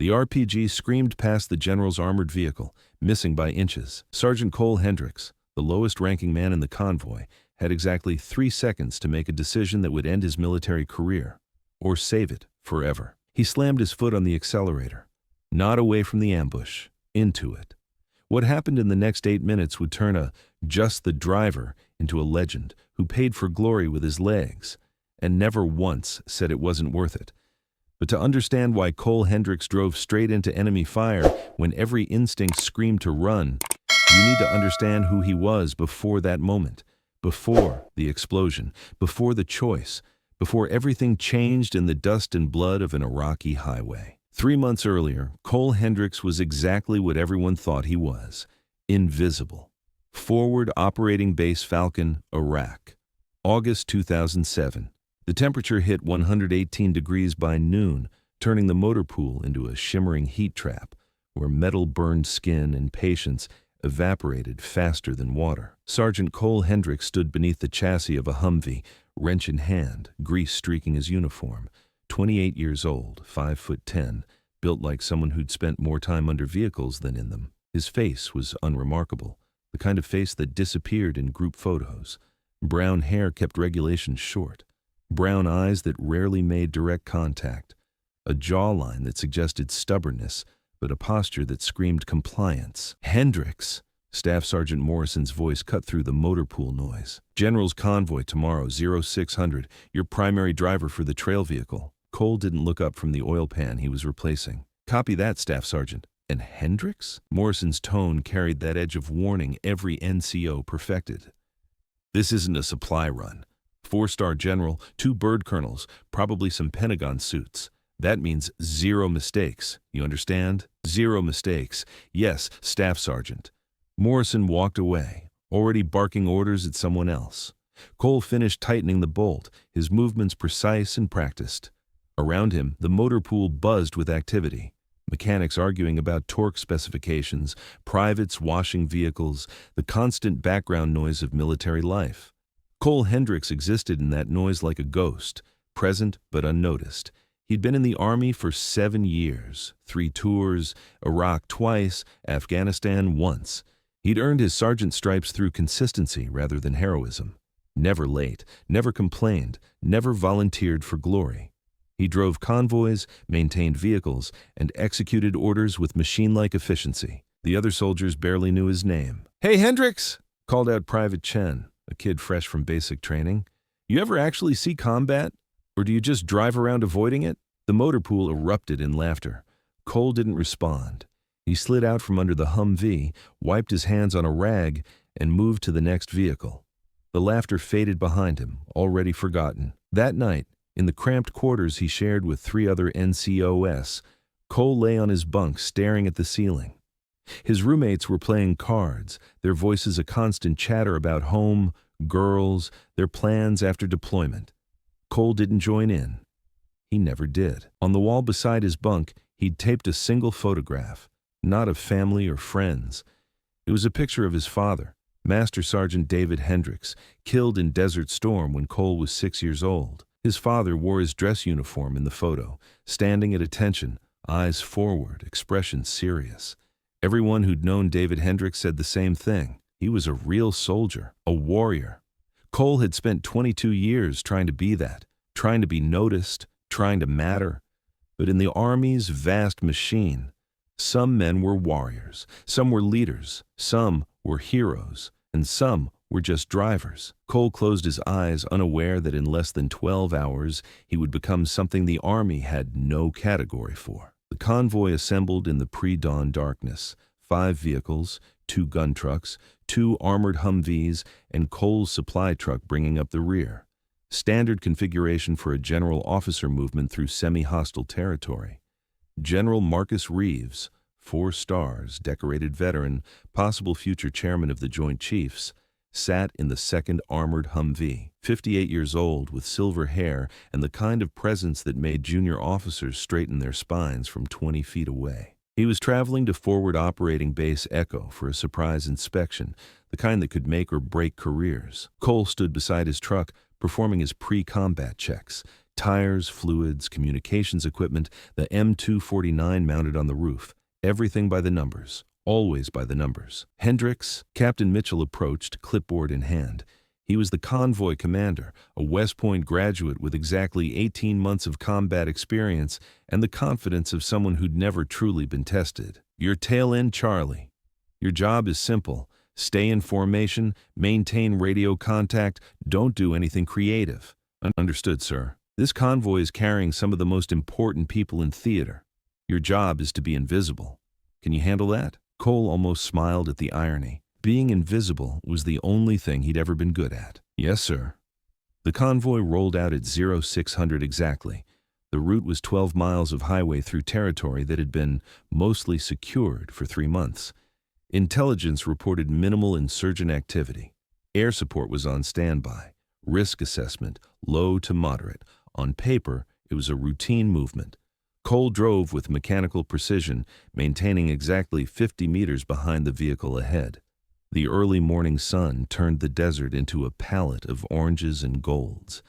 The RPG screamed past the general's armored vehicle, missing by inches. Sergeant Cole Hendricks, the lowest-ranking man in the convoy, had exactly 3 seconds to make a decision that would end his military career, or save it forever. He slammed his foot on the accelerator, not away from the ambush, into it. What happened in the next 8 minutes would turn just the driver into a legend who paid for glory with his legs and never once said it wasn't worth it. But to understand why Cole Hendricks drove straight into enemy fire when every instinct screamed to run, you need to understand who he was before that moment, before the explosion, before the choice, before everything changed in the dust and blood of an Iraqi highway. 3 months earlier, Cole Hendricks was exactly what everyone thought he was: invisible. Forward Operating Base Falcon, Iraq. August 2007. The temperature hit 118 degrees by noon, turning the motor pool into a shimmering heat trap, where metal burned skin and patience evaporated faster than water. Sergeant Cole Hendricks stood beneath the chassis of a Humvee, wrench in hand, grease streaking his uniform. 28 years old, 5'10", built like someone who'd spent more time under vehicles than in them. His face was unremarkable, the kind of face that disappeared in group photos. Brown hair kept regulations short. Brown eyes that rarely made direct contact. A jawline that suggested stubbornness, but a posture that screamed compliance. "Hendricks!" Staff Sergeant Morrison's voice cut through the motor pool noise. "General's convoy tomorrow, 0600. Your primary driver for the trail vehicle." Cole didn't look up from the oil pan he was replacing. "Copy that, Staff Sergeant." "And Hendricks?" Morrison's tone carried that edge of warning every NCO perfected. "This isn't a supply run. 4-star general, 2 bird colonels, probably some Pentagon suits. That means 0 mistakes. You understand? 0 mistakes. Yes, Staff Sergeant." Morrison walked away, already barking orders at someone else. Cole finished tightening the bolt, his movements precise and practiced. Around him, the motor pool buzzed with activity. Mechanics arguing about torque specifications, privates washing vehicles, the constant background noise of military life. Cole Hendricks existed in that noise like a ghost, present but unnoticed. He'd been in the Army for 7 years, 3 tours, Iraq twice, Afghanistan once. He'd earned his sergeant stripes through consistency rather than heroism. Never late, never complained, never volunteered for glory. He drove convoys, maintained vehicles, and executed orders with machine-like efficiency. The other soldiers barely knew his name. "Hey, Hendricks!" called out Private Chen, a kid fresh from basic training. "You ever actually see combat? Or do you just drive around avoiding it?" The motor pool erupted in laughter. Cole didn't respond. He slid out from under the Humvee, wiped his hands on a rag, and moved to the next vehicle. The laughter faded behind him, already forgotten. That night, in the cramped quarters he shared with 3 other NCOs, Cole lay on his bunk staring at the ceiling. His roommates were playing cards, their voices a constant chatter about home, girls, their plans after deployment. Cole didn't join in. He never did. On the wall beside his bunk, he'd taped a single photograph, not of family or friends. It was a picture of his father, Master Sergeant David Hendricks, killed in Desert Storm when Cole was 6 years old. His father wore his dress uniform in the photo, standing at attention, eyes forward, expression serious. Everyone who'd known David Hendricks said the same thing. He was a real soldier, a warrior. Cole had spent 22 years trying to be that, trying to be noticed, trying to matter. But in the Army's vast machine, some men were warriors, some were leaders, some were heroes, and some were just drivers. Cole closed his eyes, unaware that in less than 12 hours he would become something the Army had no category for. The convoy assembled in the pre-dawn darkness. 5 vehicles, 2 gun trucks, 2 armored Humvees, and Cole's supply truck bringing up the rear. Standard configuration for a general officer movement through semi-hostile territory. General Marcus Reeves, 4 stars, decorated veteran, possible future chairman of the Joint Chiefs, sat in the 2nd Armored Humvee, 58 years old with silver hair and the kind of presence that made junior officers straighten their spines from 20 feet away. He was traveling to Forward Operating Base Echo for a surprise inspection, the kind that could make or break careers. Cole stood beside his truck, performing his pre-combat checks, Tires, fluids, communications equipment, the M249 mounted on the roof. Everything by the numbers. Always by the numbers. Hendricks, Captain Mitchell approached, clipboard in hand. He was the convoy commander, a West Point graduate with exactly 18 months of combat experience and the confidence of someone who'd never truly been tested. Your tail end, Charlie. Your job is simple. Stay in formation, maintain radio contact, don't do anything creative. Understood, sir. This convoy is carrying some of the most important people in theater. Your job is to be invisible. Can you handle that? Cole almost smiled at the irony. Being invisible was the only thing he'd ever been good at. Yes, sir. The convoy rolled out at 0600 exactly. The route was 12 miles of highway through territory that had been mostly secured for 3 months. Intelligence reported minimal insurgent activity. Air support was on standby. Risk assessment, low to moderate. On paper, it was a routine movement. Cole drove with mechanical precision, maintaining exactly 50 meters behind the vehicle ahead. The early morning sun turned the desert into a palette of oranges and golds.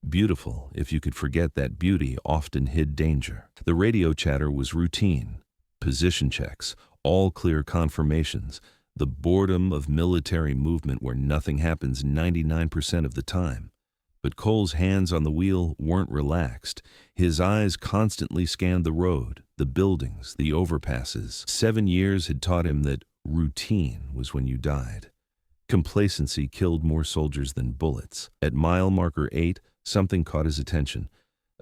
Beautiful, if you could forget that beauty often hid danger. The radio chatter was routine. Position checks, all clear confirmations, the boredom of military movement where nothing happens 99% of the time. But Cole's hands on the wheel weren't relaxed. His eyes constantly scanned the road, the buildings, the overpasses. 7 years had taught him that routine was when you died. Complacency killed more soldiers than bullets. At mile marker 8, something caught his attention.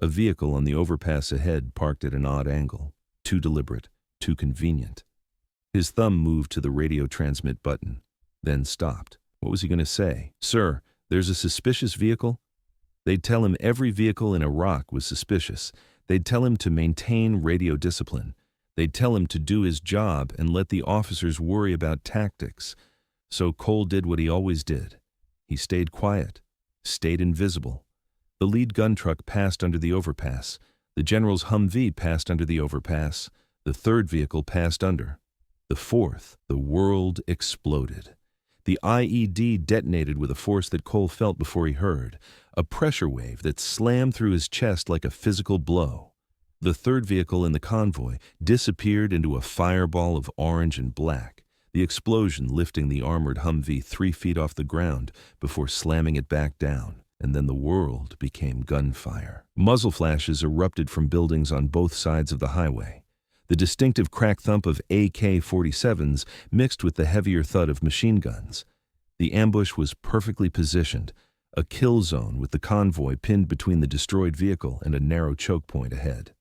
A vehicle on the overpass ahead parked at an odd angle. Too deliberate, too convenient. His thumb moved to the radio transmit button, then stopped. What was he going to say? Sir, there's a suspicious vehicle? They'd tell him every vehicle in Iraq was suspicious. They'd tell him to maintain radio discipline. They'd tell him to do his job and let the officers worry about tactics. So Cole did what he always did. He stayed quiet, stayed invisible. The lead gun truck passed under the overpass. The general's Humvee passed under the overpass. The third vehicle passed under. The fourth, the world exploded. The IED detonated with a force that Cole felt before he heard, a pressure wave that slammed through his chest like a physical blow. The third vehicle in the convoy disappeared into a fireball of orange and black, the explosion lifting the armored Humvee 3 feet off the ground before slamming it back down. And then the world became gunfire. Muzzle flashes erupted from buildings on both sides of the highway. The distinctive crack thump of AK-47s mixed with the heavier thud of machine guns. The ambush was perfectly positioned, a kill zone with the convoy pinned between the destroyed vehicle and a narrow choke point ahead.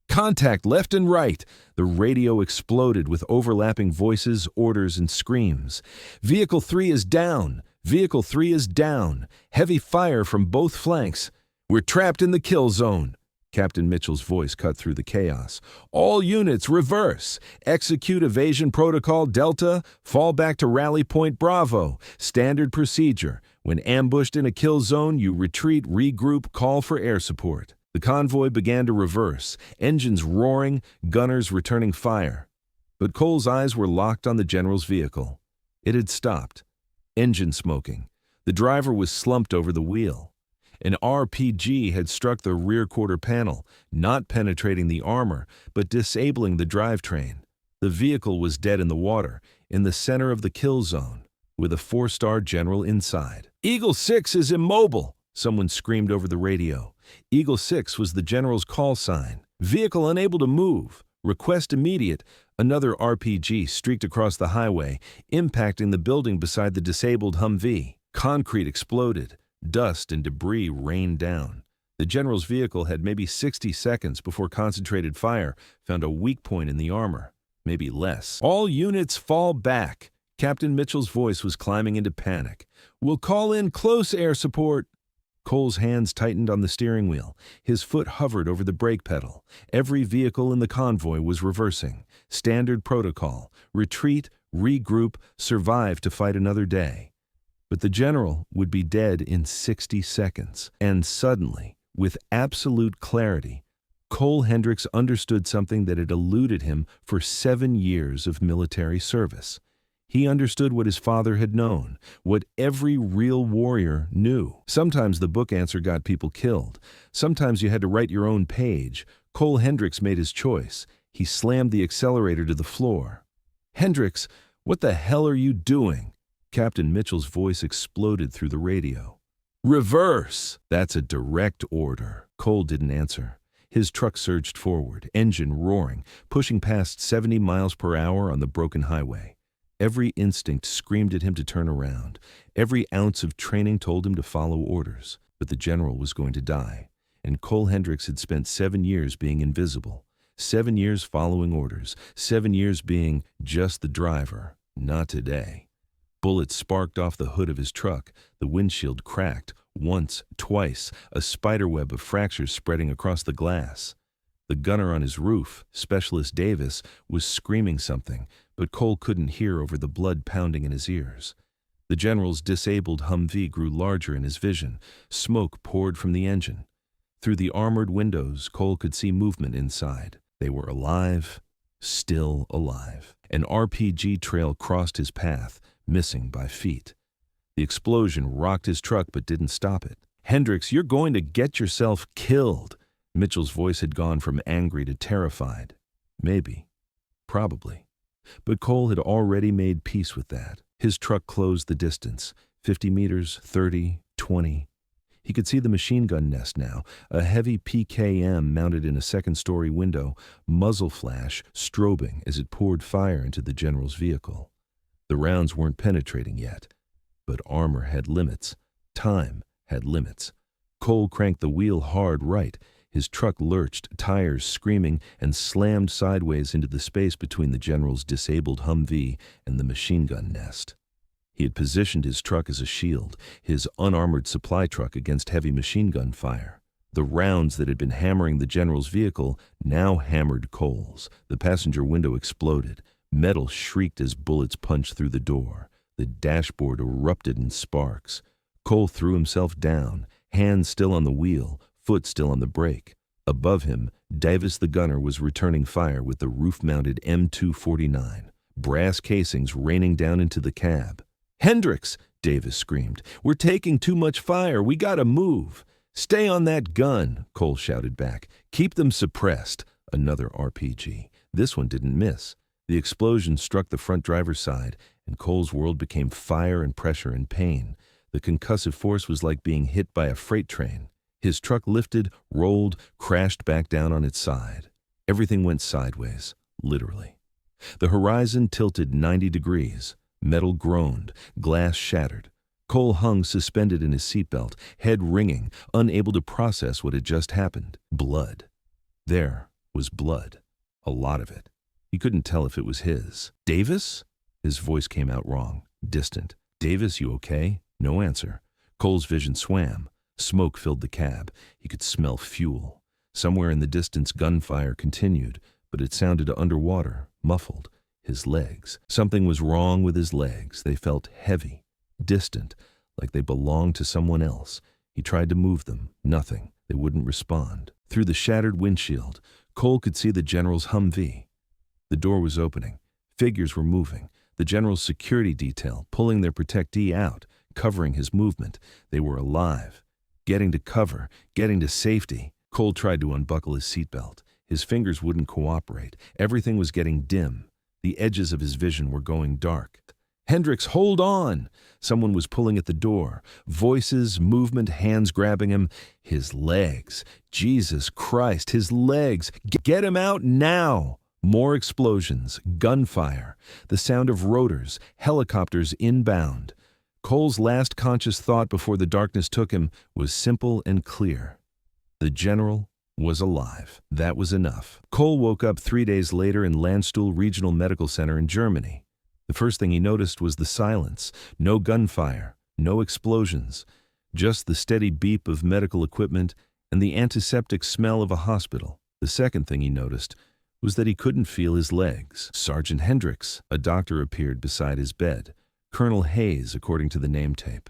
Contact left and right! The radio exploded with overlapping voices, orders, and screams. Vehicle 3 is down! Vehicle 3 is down! Heavy fire from both flanks! We're trapped in the kill zone! Captain Mitchell's voice cut through the chaos. All units, reverse! Execute evasion protocol Delta, fall back to rally point Bravo. Standard procedure. When ambushed in a kill zone, you retreat, regroup, call for air support. The convoy began to reverse, engines roaring, gunners returning fire. But Cole's eyes were locked on the general's vehicle. It had stopped. Engine smoking. The driver was slumped over the wheel. An RPG had struck the rear quarter panel, not penetrating the armor, but disabling the drivetrain. The vehicle was dead in the water, in the center of the kill zone, with a 4-star general inside. Eagle 6 is immobile, someone screamed over the radio. Eagle 6 was the general's call sign. Vehicle unable to move. Request immediate. Another RPG streaked across the highway, impacting the building beside the disabled Humvee. Concrete exploded. Dust and debris rained down. The general's vehicle had maybe 60 seconds before concentrated fire found a weak point in the armor. Maybe less. All units fall back. Captain Mitchell's voice was climbing into panic. We'll call in close air support. Cole's hands tightened on the steering wheel. His foot hovered over the brake pedal. Every vehicle in the convoy was reversing. Standard protocol. Retreat, regroup, survive to fight another day. But the general would be dead in 60 seconds. And suddenly, with absolute clarity, Cole Hendricks understood something that had eluded him for 7 years of military service. He understood what his father had known, what every real warrior knew. Sometimes the book answer got people killed. Sometimes you had to write your own page. Cole Hendricks made his choice. He slammed the accelerator to the floor. "Hendricks, what the hell are you doing?" Captain Mitchell's voice exploded through the radio. "Reverse!" "That's a direct order." Cole didn't answer. His truck surged forward, engine roaring, pushing past 70 miles per hour on the broken highway. Every instinct screamed at him to turn around. Every ounce of training told him to follow orders. But the general was going to die, and Cole Hendricks had spent 7 years being invisible. 7 years following orders. 7 years being just the driver. Not today. Bullets sparked off the hood of his truck. The windshield cracked. Once, twice, a spiderweb of fractures spreading across the glass. The gunner on his roof, Specialist Davis, was screaming something, but Cole couldn't hear over the blood pounding in his ears. The general's disabled Humvee grew larger in his vision. Smoke poured from the engine. Through the armored windows, Cole could see movement inside. They were alive, still alive. An RPG trail crossed his path, missing by feet. The explosion rocked his truck but didn't stop it. "Hendricks, you're going to get yourself killed." Mitchell's voice had gone from angry to terrified. Maybe. Probably. But Cole had already made peace with that. His truck closed the distance. 50 meters, 30, 20. He could see the machine gun nest now, a heavy PKM mounted in a second-story window, muzzle flash strobing as it poured fire into the general's vehicle. The rounds weren't penetrating yet. But armor had limits. Time had limits. Cole cranked the wheel hard right. His truck lurched, tires screaming, and slammed sideways into the space between the general's disabled Humvee and the machine gun nest. He had positioned his truck as a shield, his unarmored supply truck against heavy machine gun fire. The rounds that had been hammering the general's vehicle now hammered Cole's. The passenger window exploded. Metal shrieked as bullets punched through the door. The dashboard erupted in sparks. Cole threw himself down, hands still on the wheel, foot still on the brake. Above him, Davis the gunner was returning fire with the roof-mounted M249, brass casings raining down into the cab. "Hendricks!" Davis screamed. "We're taking too much fire. We gotta move." "Stay on that gun," Cole shouted back. "Keep them suppressed." Another RPG. This one didn't miss. The explosion struck the front driver's side, and Cole's world became fire and pressure and pain. The concussive force was like being hit by a freight train. His truck lifted, rolled, crashed back down on its side. Everything went sideways, literally. The horizon tilted 90 degrees. Metal groaned, glass shattered. Cole hung suspended in his seatbelt, head ringing, unable to process what had just happened. Blood. There was blood. A lot of it. He couldn't tell if it was his. "Davis?" His voice came out wrong, distant. "Davis, you okay?" No answer. Cole's vision swam. Smoke filled the cab. He could smell fuel. Somewhere in the distance, gunfire continued, but it sounded underwater, muffled. His legs. Something was wrong with his legs. They felt heavy, distant, like they belonged to someone else. He tried to move them. Nothing. They wouldn't respond. Through the shattered windshield, Cole could see the general's Humvee. The door was opening. Figures were moving. The general's security detail, pulling their protectee out, covering his movement. They were alive. Getting to cover, getting to safety. Cole tried to unbuckle his seatbelt. His fingers wouldn't cooperate. Everything was getting dim. The edges of his vision were going dark. "Hendricks, hold on!" Someone was pulling at the door. Voices, movement, hands grabbing him. His legs. Jesus Christ, his legs. Get him out now! More explosions, gunfire, the sound of rotors, helicopters inbound. Cole's last conscious thought before the darkness took him was simple and clear. The general was alive. That was enough. Cole woke up 3 days later in Landstuhl Regional Medical Center in Germany. The first thing he noticed was the silence. No gunfire, no explosions, just the steady beep of medical equipment and the antiseptic smell of a hospital. The second thing he noticed was that he couldn't feel his legs. Sergeant Hendricks, a doctor, appeared beside his bed. Colonel Hayes, according to the name tape.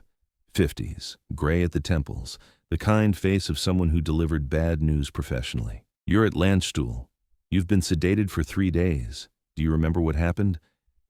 50s, gray at the temples, the kind face of someone who delivered bad news professionally. "You're at Landstuhl. You've been sedated for 3 days. Do you remember what happened?"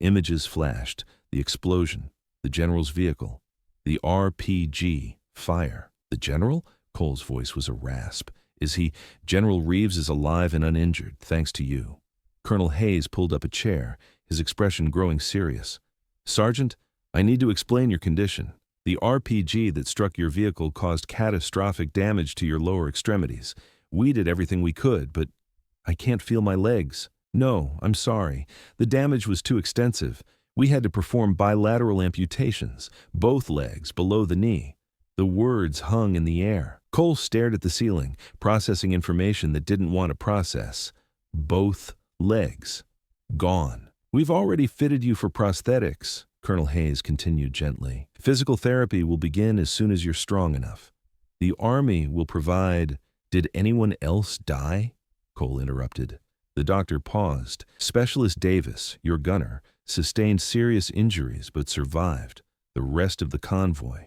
Images flashed. The explosion. The general's vehicle. The RPG. Fire. The general? Cole's voice was a rasp. Is he? General Reeves is alive and uninjured, thanks to you. Colonel Hayes pulled up a chair, his expression growing serious. Sergeant, I need to explain your condition. The RPG that struck your vehicle caused catastrophic damage to your lower extremities. We did everything we could, but I can't feel my legs. No, I'm sorry. The damage was too extensive. We had to perform bilateral amputations, both legs below the knee. The words hung in the air. Cole stared at the ceiling, processing information that didn't want to process. Both legs. Gone. We've already fitted you for prosthetics, Colonel Hayes continued gently. Physical therapy will begin as soon as you're strong enough. The Army will provide... Did anyone else die? Cole interrupted. The doctor paused. Specialist Davis, your gunner, sustained serious injuries but survived. The rest of the convoy.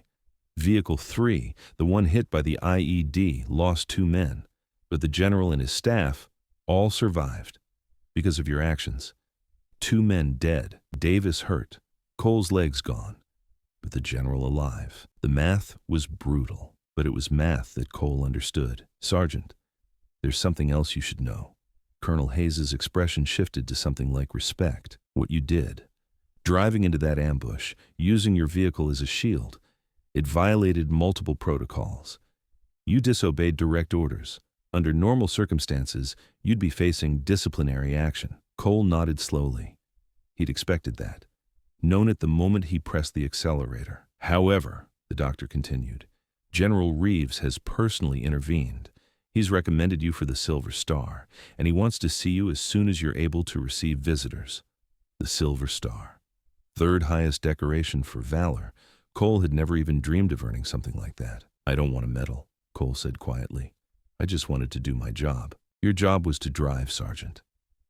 Vehicle 3, the one hit by the IED, lost 2 men, but the general and his staff all survived because of your actions. 2 men dead, Davis hurt, Cole's legs gone, but the general alive. The math was brutal, but it was math that Cole understood. Sergeant, there's something else you should know. Colonel Hayes's expression shifted to something like respect. What you did, driving into that ambush, using your vehicle as a shield, it violated multiple protocols. You disobeyed direct orders. Under normal circumstances, you'd be facing disciplinary action. Cole nodded slowly. He'd expected that, known it the moment he pressed the accelerator. However, the doctor continued, General Reeves has personally intervened. He's recommended you for the Silver Star, and he wants to see you as soon as you're able to receive visitors. The Silver Star. 3rd highest decoration for valor. Cole had never even dreamed of earning something like that. I don't want a medal, Cole said quietly. I just wanted to do my job. Your job was to drive, Sergeant,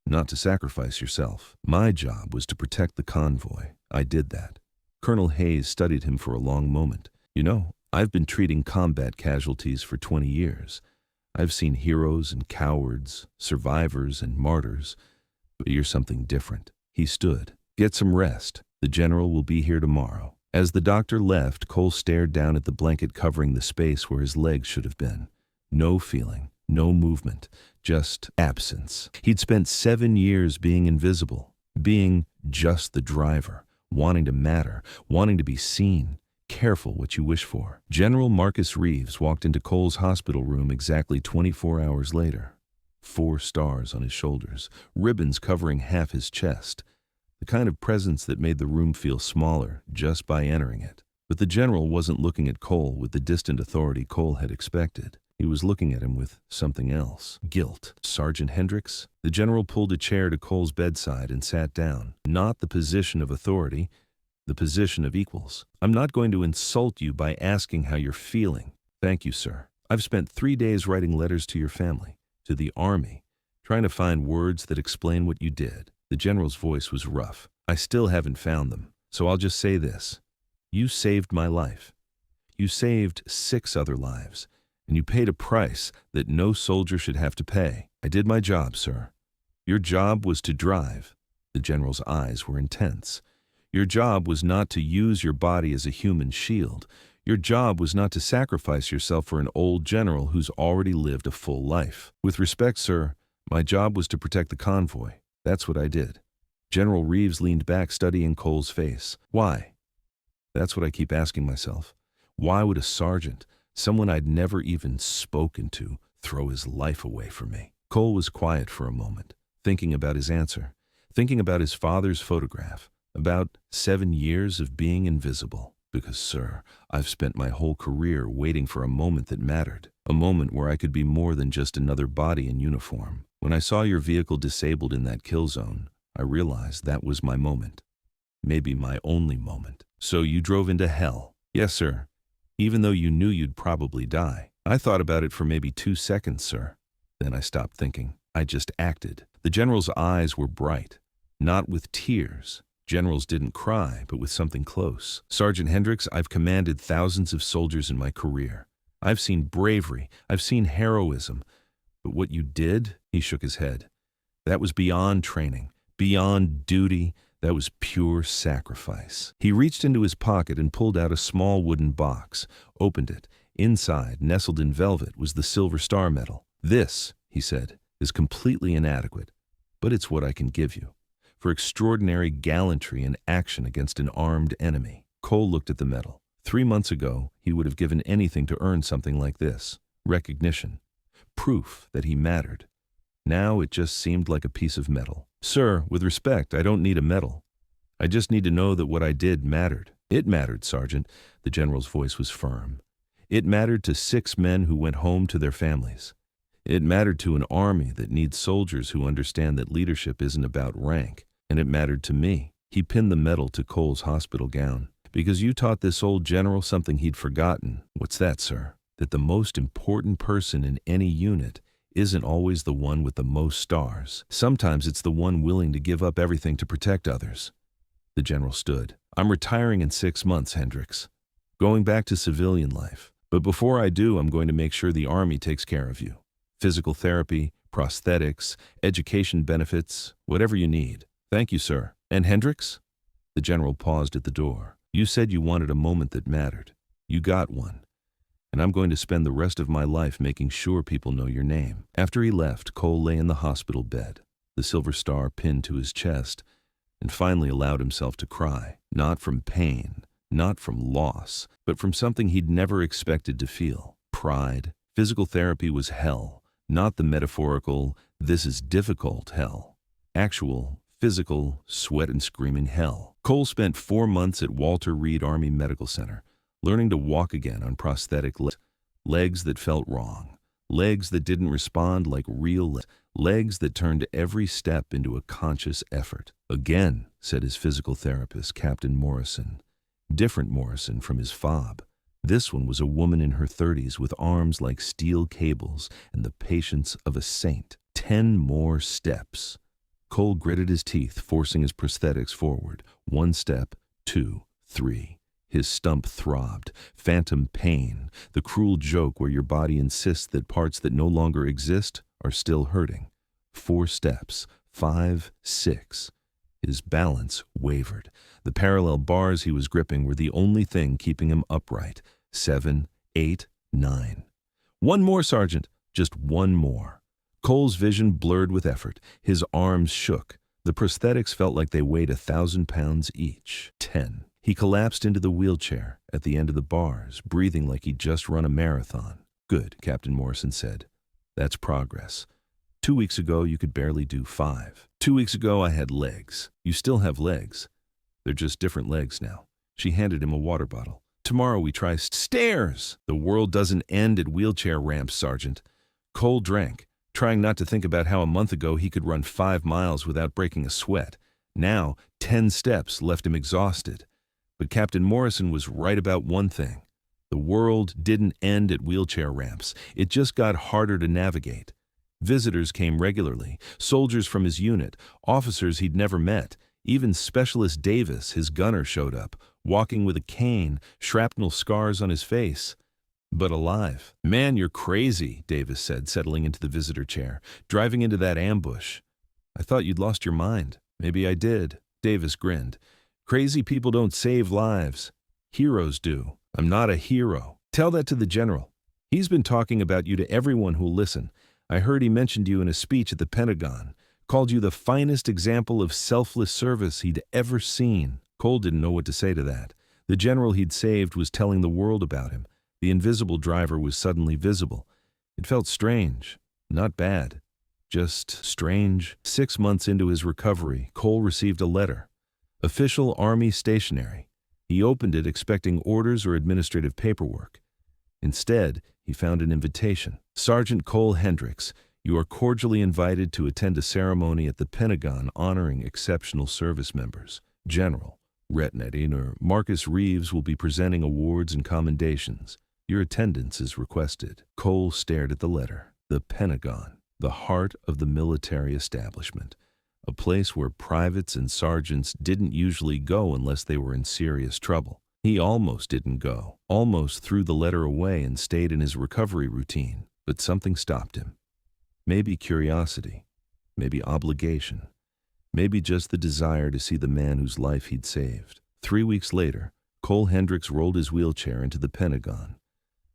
not to sacrifice yourself. My job was to protect the convoy. I did that. Colonel Hayes studied him for a long moment. You know, I've been treating combat casualties for 20 years. I've seen heroes and cowards, survivors and martyrs, but you're something different. He stood. Get some rest. The general will be here tomorrow. As the doctor left, Cole stared down at the blanket covering the space where his legs should have been. No feeling, no movement, just absence. He'd spent 7 years being invisible, being just the driver, wanting to matter, wanting to be seen. Careful what you wish for. General Marcus Reeves walked into Cole's hospital room exactly 24 hours later. 4 stars on his shoulders, ribbons covering half his chest. The kind of presence that made the room feel smaller just by entering it. But the general wasn't looking at Cole with the distant authority Cole had expected. He was looking at him with something else. Guilt. Sergeant Hendricks? The general pulled a chair to Cole's bedside and sat down. Not the position of authority, the position of equals. I'm not going to insult you by asking how you're feeling. Thank you, sir. I've spent 3 days writing letters to your family, to the Army, trying to find words that explain what you did. The general's voice was rough. I still haven't found them, so I'll just say this. You saved my life. You saved 6 other lives, and you paid a price that no soldier should have to pay. I did my job, sir. Your job was to drive. The general's eyes were intense. Your job was not to use your body as a human shield. Your job was not to sacrifice yourself for an old general who's already lived a full life. With respect, sir, my job was to protect the convoy. That's what I did. General Reeves leaned back, studying Cole's face. Why? That's what I keep asking myself. Why would a sergeant, someone I'd never even spoken to, throw his life away for me? Cole was quiet for a moment, thinking about his answer, thinking about his father's photograph, about 7 years of being invisible. Because, sir, I've spent my whole career waiting for a moment that mattered, a moment where I could be more than just another body in uniform. When I saw your vehicle disabled in that kill zone, I realized that was my moment. Maybe my only moment. So you drove into hell? Yes, sir. Even though you knew you'd probably die. I thought about it for maybe 2 seconds, sir. Then I stopped thinking. I just acted. The general's eyes were bright, not with tears. Generals didn't cry, but with something close. Sergeant Hendricks, I've commanded thousands of soldiers in my career. I've seen bravery. I've seen heroism. But what you did, he shook his head. That was beyond training, beyond duty. That was pure sacrifice. He reached into his pocket and pulled out a small wooden box, opened it. Inside, nestled in velvet, was the Silver Star medal. "This," he said, "is completely inadequate, but it's what I can give you, for extraordinary gallantry and action against an armed enemy." Cole looked at the medal. 3 months ago, he would have given anything to earn something like this. Recognition. Proof that he mattered. Now it just seemed like a piece of metal. "Sir, with respect, I don't need a medal. I just need to know that what I did mattered." "It mattered, Sergeant." The general's voice was firm. "It mattered to 6 men who went home to their families. It mattered to an army that needs soldiers who understand that leadership isn't about rank. And it mattered to me." He pinned the medal to Cole's hospital gown. "Because you taught this old general something he'd forgotten." "What's that, sir?" "That the most important person in any unit isn't always the one with the most stars. Sometimes it's the one willing to give up everything to protect others." The general stood. "I'm retiring in 6 months, Hendricks. Going back to civilian life. But before I do, I'm going to make sure the Army takes care of you. Physical therapy, prosthetics, education benefits, whatever you need." "Thank you, sir." "And Hendricks?" The general paused at the door. "You said you wanted a moment that mattered. You got one. And I'm going to spend the rest of my life making sure people know your name." After he left, Cole lay in the hospital bed, the Silver Star pinned to his chest, and finally allowed himself to cry. Not from pain, not from loss, but from something he'd never expected to feel. Pride. Physical therapy was hell, not the metaphorical, "this is difficult" hell. Actual, physical, sweat and screaming hell. Cole spent 4 months at Walter Reed Army Medical Center, learning to walk again on prosthetic legs that felt wrong, legs that didn't respond like real legs that turned every step into a conscious effort. "Again," said his physical therapist, Captain Morrison. Different Morrison from his fob. This one was a woman in her 30s with arms like steel cables and the patience of a saint. 10 more steps. Cole gritted his teeth, forcing his prosthetics forward. 1 step, 2, 3. His stump throbbed. Phantom pain. The cruel joke where your body insists that parts that no longer exist are still hurting. 4 steps. 5, 6. His balance wavered. The parallel bars he was gripping were the only thing keeping him upright. 7, 8, 9. "One more, Sergeant. Just 1 more." Cole's vision blurred with effort. His arms shook. The prosthetics felt like they weighed 1,000 pounds each. 10. He collapsed into the wheelchair at the end of the bars, breathing like he'd just run a marathon. "Good," Captain Morrison said. "That's progress. 2 weeks ago, you could barely do 5. 2 weeks ago, I had legs. You still have legs. They're just different legs now." She handed him a water bottle. "Tomorrow we try stairs." "The world doesn't end at wheelchair ramps, Sergeant." Cole drank, trying not to think about how a month ago he could run 5 miles without breaking a sweat. Now, 10 steps left him exhausted. But Captain Morrison was right about one thing. The world didn't end at wheelchair ramps. It just got harder to navigate. Visitors came regularly, soldiers from his unit, officers he'd never met. Even Specialist Davis, his gunner, showed up, walking with a cane, shrapnel scars on his face, but alive. "Man, you're crazy," Davis said, settling into the visitor chair, "driving into that ambush. I thought you'd lost your mind." "Maybe I did." Davis grinned. "Crazy people don't save lives. Heroes do. I'm not a hero. Tell that to the general. He's been talking about you to everyone who'll listen. I heard he mentioned you in a speech at the Pentagon, called you the finest example of selfless service he'd ever seen." Cole didn't know what to say to that. The general he'd saved was telling the world about him. The invisible driver was suddenly visible. It felt strange. Not bad. Just strange. 6 months into his recovery, Cole received a letter. Official Army stationery. He opened it expecting orders or administrative paperwork. Instead, he found an invitation. "Sergeant Cole Hendricks, you are cordially invited to attend a ceremony at the Pentagon honoring exceptional service members. General Retnetiner Marcus Reeves will be presenting awards and commendations. Your attendance is requested." Cole stared at the letter. The Pentagon, the heart of the military establishment. A place where privates and sergeants didn't usually go unless they were in serious trouble. He almost didn't go, almost threw the letter away and stayed in his recovery routine, but something stopped him. Maybe curiosity, maybe obligation, Maybe just the desire to see the man whose life he'd saved. 3 weeks later, Cole Hendricks rolled his wheelchair into the Pentagon.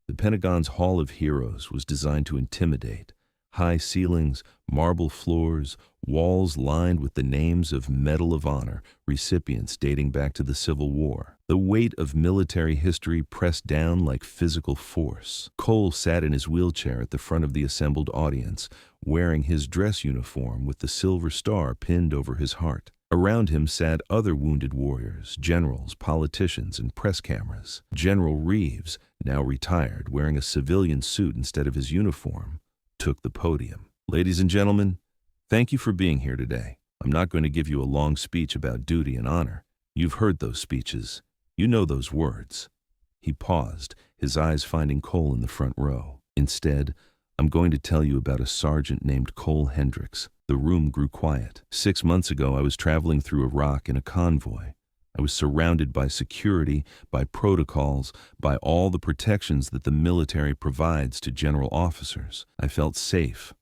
The Pentagon's Hall of Heroes was designed to intimidate. High ceilings, marble floors, walls lined with the names of Medal of Honor recipients dating back to the Civil War. The weight of military history pressed down like physical force. Cole sat in his wheelchair at the front of the assembled audience, wearing his dress uniform with the silver star pinned over his heart. Around him sat other wounded warriors, generals, politicians, and press cameras. General Reeves, now retired, wearing a civilian suit instead of his uniform, took the podium. Ladies and gentlemen, thank you for being here today. I'm not going to give you a long speech about duty and honor. You've heard those speeches. You know those words. He paused, his eyes finding Cole in the front row. Instead, I'm going to tell you about a sergeant named Cole Hendricks. The room grew quiet. 6 months ago, I was traveling through Iraq in a convoy. I was surrounded by security, by protocols, by all the protections that the military provides to general officers. I felt safe,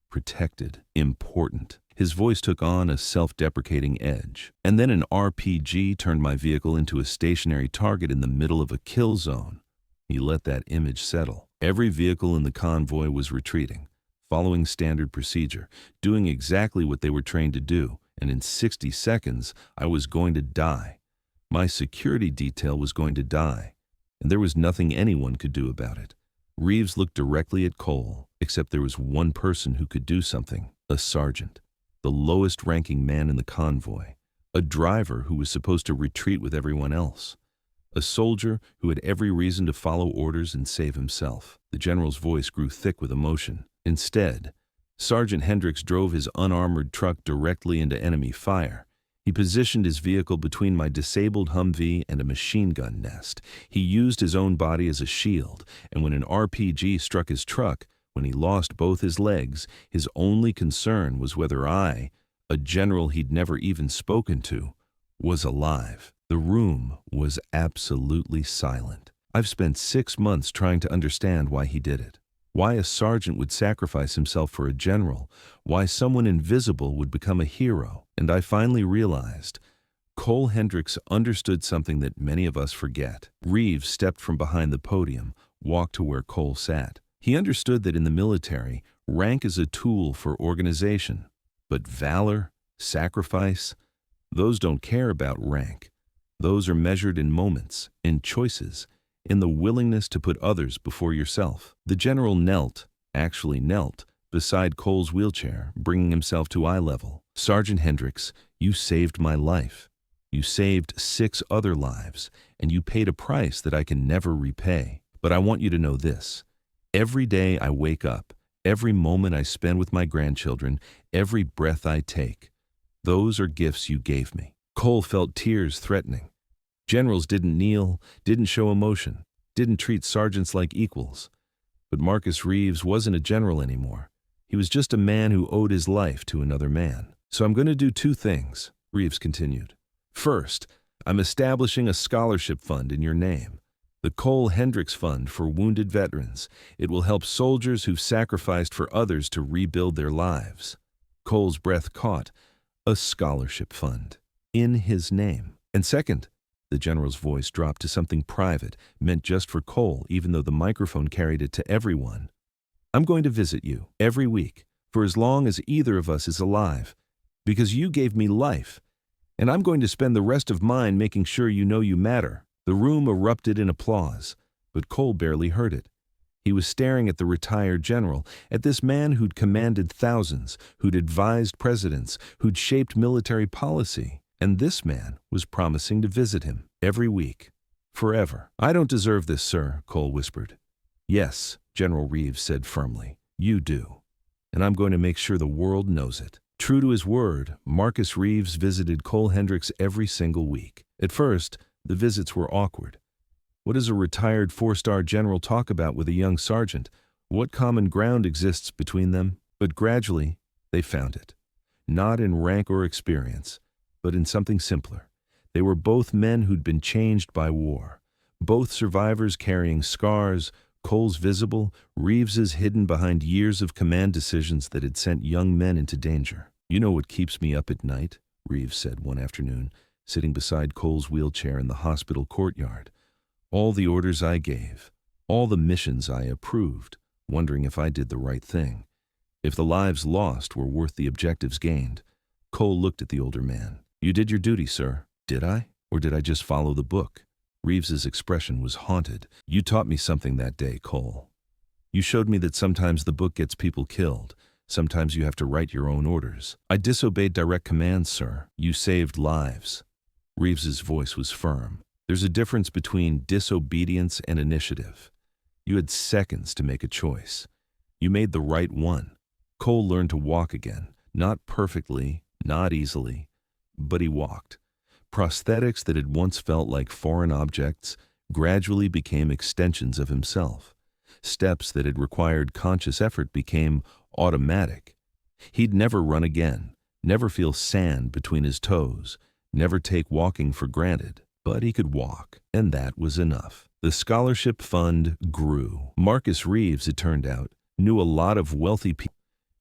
protected, important. His voice took on a self-deprecating edge. And then an RPG turned my vehicle into a stationary target in the middle of a kill zone. He let that image settle. Every vehicle in the convoy was retreating, following standard procedure, doing exactly what they were trained to do, and in 60 seconds, I was going to die. My security detail was going to die, and there was nothing anyone could do about it. Reeves looked directly at Cole, except there was one person who could do something: a sergeant, the lowest-ranking man in the convoy, a driver who was supposed to retreat with everyone else, a soldier who had every reason to follow orders and save himself. The general's voice grew thick with emotion. Instead, Sergeant Hendricks drove his unarmored truck directly into enemy fire. He positioned his vehicle between my disabled Humvee and a machine gun nest. He used his own body as a shield, and when an RPG struck his truck, when he lost both his legs, his only concern was whether I, a general he'd never even spoken to, was alive. The room was absolutely silent. I've spent 6 months trying to understand why he did it. Why a sergeant would sacrifice himself for a general, why someone invisible would become a hero. And I finally realized Cole Hendricks understood something that many of us forget. Reeves stepped from behind the podium, walked to where Cole sat. He understood that in the military, rank is a tool for organization. But valor, sacrifice, those don't care about rank. Those are measured in moments, in choices, in the willingness to put others before yourself. The general actually knelt, beside Cole's wheelchair, bringing himself to eye level. Sergeant Hendricks, you saved my life. You saved 6 other lives, and you paid a price that I can never repay. But I want you to know this. Every day I wake up, every moment I spend with my grandchildren, every breath I take, those are gifts you gave me. Cole felt tears threatening. Generals didn't kneel, didn't show emotion, didn't treat sergeants like equals. But Marcus Reeves wasn't a general anymore. He was just a man who owed his life to another man. So I'm going to do 2 things, Reeves continued. First, I'm establishing a scholarship fund in your name, the Cole Hendricks Fund for Wounded Veterans. It will help soldiers who've sacrificed for others to rebuild their lives. Cole's breath caught. A scholarship fund. In his name. And second, the general's voice dropped to something private, meant just for Cole, even though the microphone carried it to everyone. I'm going to visit you every week, for as long as either of us is alive, because you gave me life, and I'm going to spend the rest of mine making sure you know you matter. The room erupted in applause, but Cole barely heard it. He was staring at the retired general, at this man who'd commanded thousands, who'd advised presidents, who'd shaped military policy. And this man was promising to visit him every week, forever. I don't deserve this, sir, Cole whispered. Yes, General Reeves said firmly, you do. And I'm going to make sure the world knows it. True to his word, Marcus Reeves visited Cole Hendricks every single week. At first, the visits were awkward. What does a retired 4-star general talk about with a young sergeant? What common ground exists between them? But gradually, they found it. Not in rank or experience, but in something simpler. They were both men who'd been changed by war. Both survivors carrying scars, Cole's visible, Reeves's hidden behind years of command decisions that had sent young men into danger. You know what keeps me up at night? Reeves said one afternoon, sitting beside Cole's wheelchair in the hospital courtyard. All the orders I gave, all the missions I approved, wondering if I did the right thing, if the lives lost were worth the objectives gained. Cole looked at the older man. You did your duty, sir. Did I? Or did I just follow the book? Reeves's expression was haunted. You taught me something that day, Cole. You showed me that sometimes the book gets people killed. Sometimes you have to write your own orders. I disobeyed direct commands, sir. You saved lives. Reeves's voice was firm. There's a difference between disobedience and initiative. You had seconds to make a choice. You made the right one. Cole learned to walk again. Not perfectly, not easily, but he walked. Prosthetics that had once felt like foreign objects gradually became extensions of himself. Steps that had required conscious effort became automatic. He'd never run again, never feel sand between his toes, never take walking for granted. But he could walk, and that was enough. The scholarship fund grew. Marcus Reeves, it turned out, knew a lot of wealthy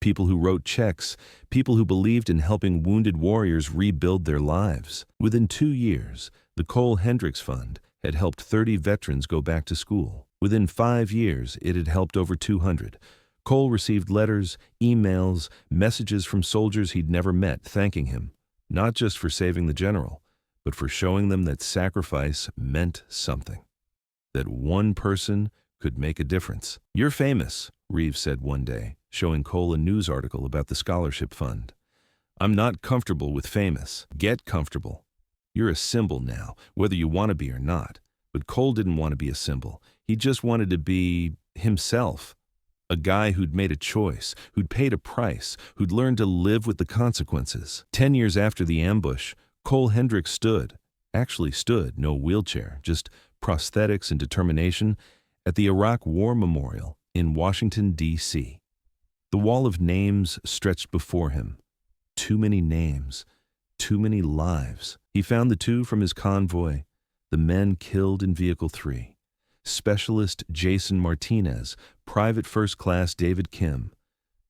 people who wrote checks, people who believed in helping wounded warriors rebuild their lives. Within 2 years, the Cole Hendricks Fund had helped 30 veterans go back to school. Within 5 years, it had helped over 200. Cole received letters, emails, messages from soldiers he'd never met thanking him, not just for saving the general, but for showing them that sacrifice meant something, that one person could make a difference. You're famous, Reeves said one day, showing Cole a news article about the scholarship fund. I'm not comfortable with famous. Get comfortable. You're a symbol now, whether you want to be or not. But Cole didn't want to be a symbol. He just wanted to be himself. A guy who'd made a choice, who'd paid a price, who'd learned to live with the consequences. 10 years after the ambush, Cole Hendricks stood, no wheelchair, just prosthetics and determination, at the Iraq War Memorial in Washington, D.C. The wall of names stretched before him. Too many names, too many lives. He found the 2 from his convoy, the men killed in Vehicle 3. Specialist Jason Martinez, Private First Class David Kim.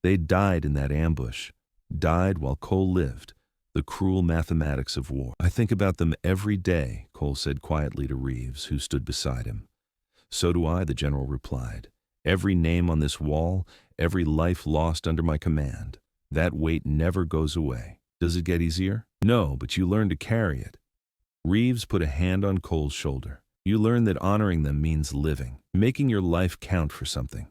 They died in that ambush, died while Cole lived. The cruel mathematics of war. I think about them every day, Cole said quietly to Reeves, who stood beside him. So do I, the general replied. Every name on this wall, every life lost under my command. That weight never goes away. Does it get easier? No, but you learn to carry it. Reeves put a hand on Cole's shoulder. You learn that honoring them means living, making your life count for something,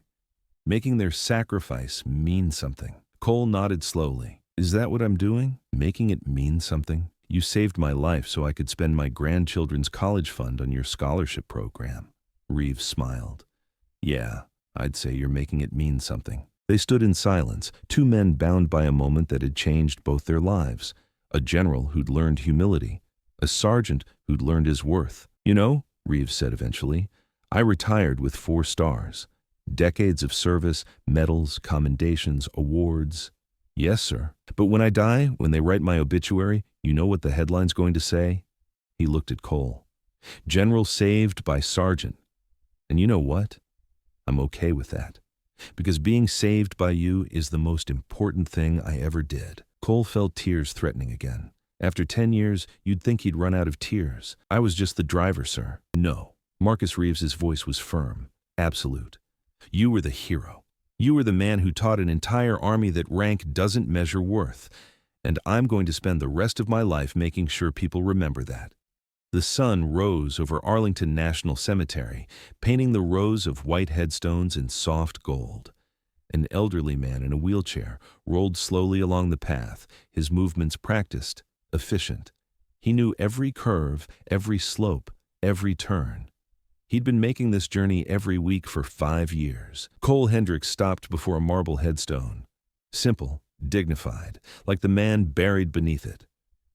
making their sacrifice mean something. Cole nodded slowly. Is that what I'm doing? Making it mean something? You saved my life so I could spend my grandchildren's college fund on your scholarship program. Reeves smiled. Yeah, I'd say you're making it mean something. They stood in silence, 2 men bound by a moment that had changed both their lives. A general who'd learned humility, a sergeant who'd learned his worth. You know, Reeves said eventually, I retired with 4 stars. Decades of service, medals, commendations, awards. Yes, sir. But when I die, when they write my obituary, you know what the headline's going to say? He looked at Cole. General saved by sergeant. And you know what? I'm okay with that. Because being saved by you is the most important thing I ever did. Cole felt tears threatening again. After 10 years, you'd think he'd run out of tears. I was just the driver, sir. No. Marcus Reeves's voice was firm, absolute. You were the hero. You were the man who taught an entire army that rank doesn't measure worth. And I'm going to spend the rest of my life making sure people remember that. The sun rose over Arlington National Cemetery, painting the rows of white headstones in soft gold. An elderly man in a wheelchair rolled slowly along the path, his movements practiced, efficient. He knew every curve, every slope, every turn. He'd been making this journey every week for 5 years. Cole Hendricks stopped before a marble headstone. Simple, dignified, like the man buried beneath it.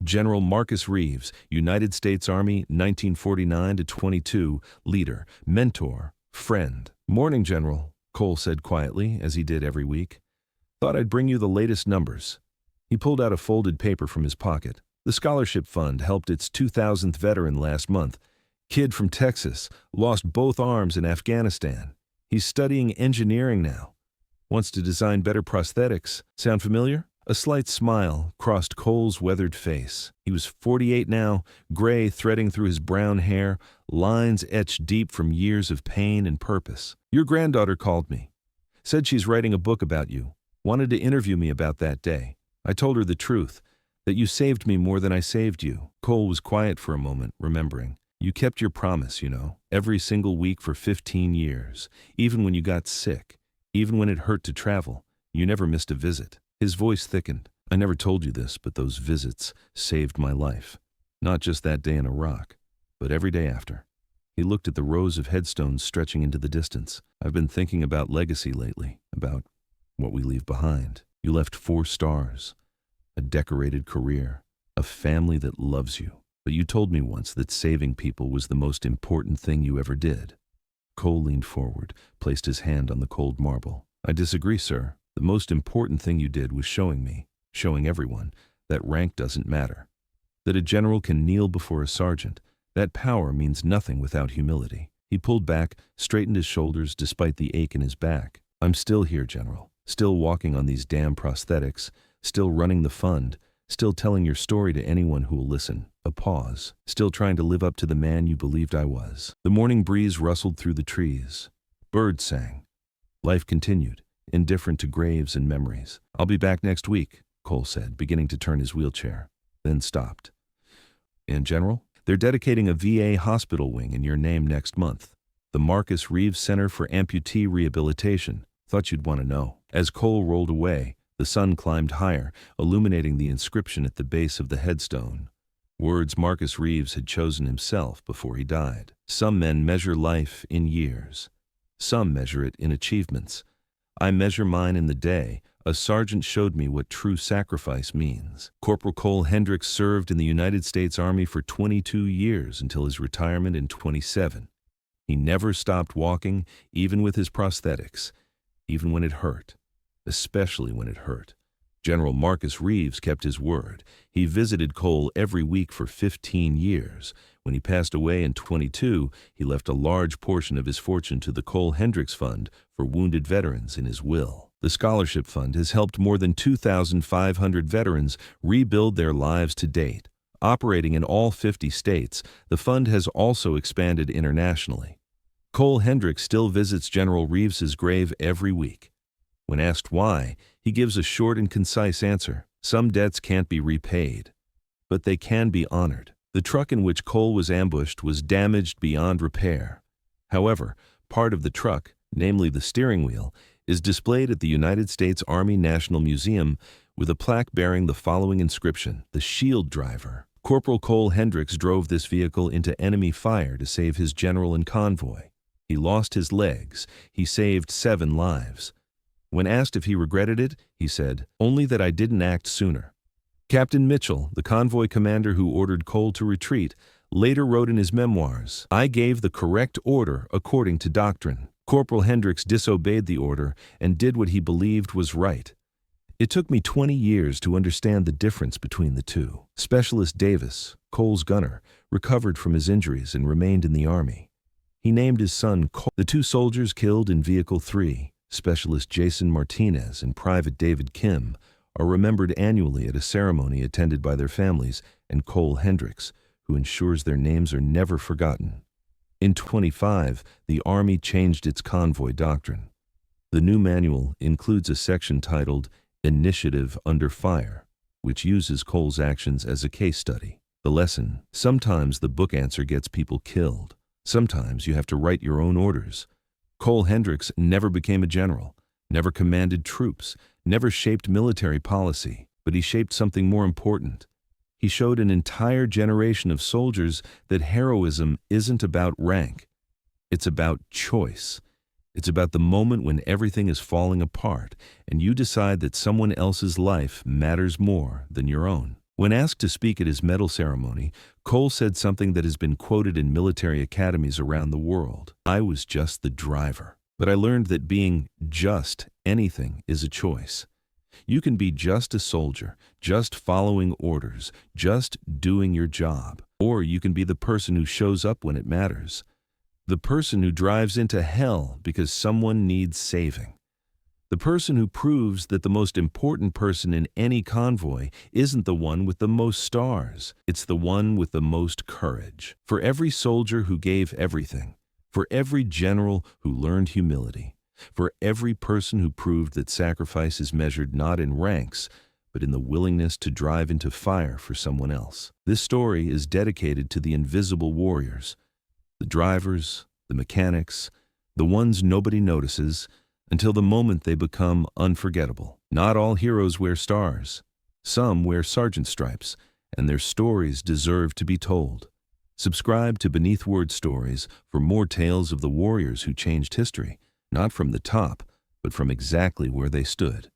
General Marcus Reeves, United States Army, 1949 to 22, leader, mentor, friend. Morning, General, Cole said quietly, as he did every week. Thought I'd bring you the latest numbers. He pulled out a folded paper from his pocket. The scholarship fund helped its 2,000th veteran last month. Kid from Texas, lost both arms in Afghanistan. He's studying engineering now. Wants to design better prosthetics. Sound familiar? A slight smile crossed Cole's weathered face. He was 48 now, gray threading through his brown hair, lines etched deep from years of pain and purpose. "Your granddaughter called me. Said she's writing a book about you. Wanted to interview me about that day. I told her the truth, that you saved me more than I saved you." Cole was quiet for a moment, remembering. "You kept your promise, you know, every single week for 15 years. Even when you got sick, even when it hurt to travel, you never missed a visit." His voice thickened. "I never told you this, but those visits saved my life. Not just that day in Iraq, but every day after." He looked at the rows of headstones stretching into the distance. "I've been thinking about legacy lately, about what we leave behind. You left 4 stars, a decorated career, a family that loves you. But you told me once that saving people was the most important thing you ever did." Cole leaned forward, placed his hand on the cold marble. "I disagree, sir. The most important thing you did was showing me, showing everyone, that rank doesn't matter. That a general can kneel before a sergeant. That power means nothing without humility." He pulled back, straightened his shoulders despite the ache in his back. "I'm still here, General. Still walking on these damn prosthetics. Still running the fund. Still telling your story to anyone who will listen." A pause. "Still trying to live up to the man you believed I was." The morning breeze rustled through the trees. Birds sang. Life continued, indifferent to graves and memories. "I'll be back next week," Cole said, beginning to turn his wheelchair, then stopped. "And General, they're dedicating a VA hospital wing in your name next month. The Marcus Reeves Center for Amputee Rehabilitation. Thought you'd want to know." As Cole rolled away, the sun climbed higher, illuminating the inscription at the base of the headstone. Words Marcus Reeves had chosen himself before he died. "Some men measure life in years. Some measure it in achievements. I measure mine in the day a sergeant showed me what true sacrifice means." Corporal Cole Hendricks served in the United States Army for 22 years until his retirement in 27. He never stopped walking, even with his prosthetics, even when it hurt, especially when it hurt. General Marcus Reeves kept his word. He visited Cole every week for 15 years. When he passed away in 22, he left a large portion of his fortune to the Cole Hendricks Fund for wounded veterans in his will. The scholarship fund has helped more than 2,500 veterans rebuild their lives to date. Operating in all 50 states, the fund has also expanded internationally. Cole Hendricks still visits General Reeves's grave every week. When asked why, he gives a short and concise answer. "Some debts can't be repaid, but they can be honored." The truck in which Cole was ambushed was damaged beyond repair. However, part of the truck, namely the steering wheel, is displayed at the United States Army National Museum with a plaque bearing the following inscription: "The Shield Driver." Corporal Cole Hendricks drove this vehicle into enemy fire to save his general and convoy. He lost his legs. He saved 7 lives. When asked if he regretted it, he said, "Only that I didn't act sooner." Captain Mitchell, the convoy commander who ordered Cole to retreat, later wrote in his memoirs, "I gave the correct order according to doctrine. Corporal Hendricks disobeyed the order and did what he believed was right. It took me 20 years to understand the difference between the two." Specialist Davis, Cole's gunner, recovered from his injuries and remained in the Army. He named his son Cole. The 2 soldiers killed in Vehicle 3, Specialist Jason Martinez and Private David Kim, are remembered annually at a ceremony attended by their families and Cole Hendricks, who ensures their names are never forgotten. In 25, the Army changed its convoy doctrine. The new manual includes a section titled Initiative Under Fire, which uses Cole's actions as a case study. The lesson: sometimes the book answer gets people killed. Sometimes you have to write your own orders. Cole Hendricks never became a general, never commanded troops, never shaped military policy, but he shaped something more important. He showed an entire generation of soldiers that heroism isn't about rank. It's about choice. It's about the moment when everything is falling apart and you decide that someone else's life matters more than your own. When asked to speak at his medal ceremony, Cole said something that has been quoted in military academies around the world. "I was just the driver, but I learned that being just anything is a choice. You can be just a soldier, just following orders, just doing your job. Or you can be the person who shows up when it matters. The person who drives into hell because someone needs saving. The person who proves that the most important person in any convoy isn't the one with the most stars. It's the one with the most courage. For every soldier who gave everything, for every general who learned humility, for every person who proved that sacrifice is measured not in ranks, but in the willingness to drive into fire for someone else. This story is dedicated to the invisible warriors, the drivers, the mechanics, the ones nobody notices, until the moment they become unforgettable. Not all heroes wear stars. Some wear sergeant stripes, and their stories deserve to be told. Subscribe to Beneath Word Stories for more tales of the warriors who changed history, not from the top, but from exactly where they stood.